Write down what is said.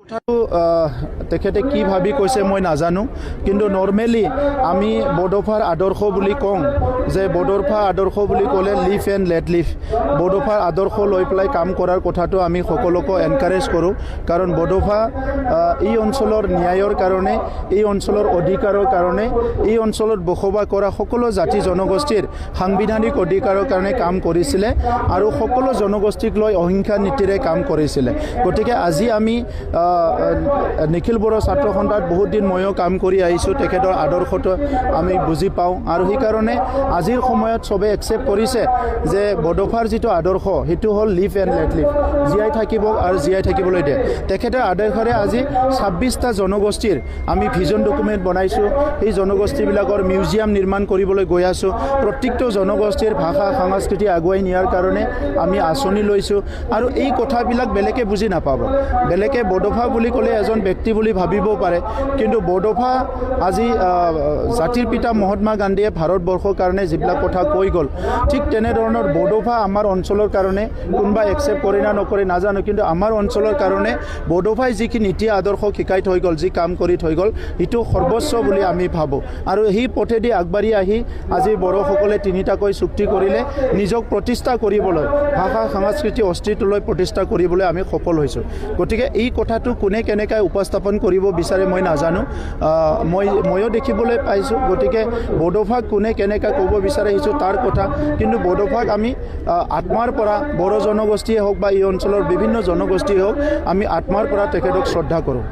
তেখেতে কি ভাবি কৈছে মই নাজানো, কিন্তু নৰ্মেলি আমি বড়োফাৰ আদৰ্শ বুলি কওঁ যে বড়োফা আদৰ্শ বুলি ক'লে লিভ এণ্ড লেট লিভ। বড়োফাৰ আদৰ্শ লৈ পেলাই কাম কৰাৰ কথাটো আমি সকলোকে এনকাৰেজ কৰোঁ, কাৰণ বড়োফা এই অঞ্চলৰ ন্যায়ৰ কাৰণে, এই অঞ্চলৰ অধিকাৰৰ কাৰণে, এই অঞ্চলত বসবাস কৰা সকলো জাতি জনগোষ্ঠীৰ সাংবিধানিক অধিকাৰৰ কাৰণে কাম কৰিছিলে আৰু সকলো জনগোষ্ঠীক লৈ অহিংসা নীতিৰে কাম কৰিছিলে। গতিকে আজি আমি নিখিল বড়ো ছাত্ৰ সন্থাত বহুত দিন ময়ো কাম কৰি আহিছোঁ, তেখেতৰ আদৰ্শটো আমি বুজি পাওঁ আৰু সেইকাৰণে আজিৰ সময়ত চবে একচেপ্ট কৰিছে যে বড়োফাৰ যিটো আদৰ্শ সেইটো হ'ল লিভ এণ্ড লেট লিভ, জীয়াই থাকিব আৰু জীয়াই থাকিবলৈ দিয়ে। তেখেতৰ আদৰ্শৰে আজি 26টা জনগোষ্ঠীৰ আমি ভিজন ডকুমেণ্ট বনাইছোঁ, সেই জনগোষ্ঠীবিলাকৰ মিউজিয়াম নিৰ্মাণ কৰিবলৈ গৈ আছোঁ। প্ৰত্যেকটো জনগোষ্ঠীৰ ভাষা সংস্কৃতি আগুৱাই নিয়াৰ কাৰণে আমি আঁচনি লৈছোঁ আৰু এই কথাবিলাক বেলেগে বুজি নাপাব। বেলেগে বড়োফা বুলি ক'লে এজন ব্যক্তি বুলি ভাবিব পাৰে, কিন্তু বড়োফা আজি জাতিৰ পিতা মহাত্মা গান্ধীয়ে ভাৰতবৰ্ষৰ কাৰণে যিবিলাক কথা কৈ গ'ল, ঠিক তেনেধৰণৰ বড়োফা আমাৰ অঞ্চলৰ কাৰণে কোনোবা একচেপ্ট কৰে না নকৰে নাজানো, কিন্তু আমাৰ অঞ্চলৰ কাৰণে বড়োফাই যিখিনি নীতি আদৰ্শ শিকাই থৈ গ'ল, যি কাম কৰি থৈ গ'ল, সেইটো সৰ্বোচ্চ বুলি আমি ভাবোঁ। আৰু সেই পথেদি আগবাঢ়ি আহি আজি বড়োসকলে 3টাকৈ চুক্তি কৰিলে নিজক প্ৰতিষ্ঠা কৰিবলৈ, ভাষা সংস্কৃতি অস্তিত্বলৈ প্ৰতিষ্ঠা কৰিবলৈ আমি সফল হৈছোঁ। গতিকে এই কথাটো কোনে কেনেকৈ উপস্থাপন কৰিব বিচাৰে মই নাজানো, ময়ো দেখিবলৈ পাইছোঁ। গতিকে বড়োফাক কোনে কেনেকৈ ক'ব বিচাৰে সেইটো তাৰ কথা, কিন্তু বড়োফাক আমি আত্মাৰ পৰা, বড়ো জনগোষ্ঠীয়ে হওক বা এই অঞ্চলৰ বিভিন্ন জনগোষ্ঠীয়ে হওক, আমি আত্মাৰ পৰা তেখেতক শ্ৰদ্ধা কৰোঁ।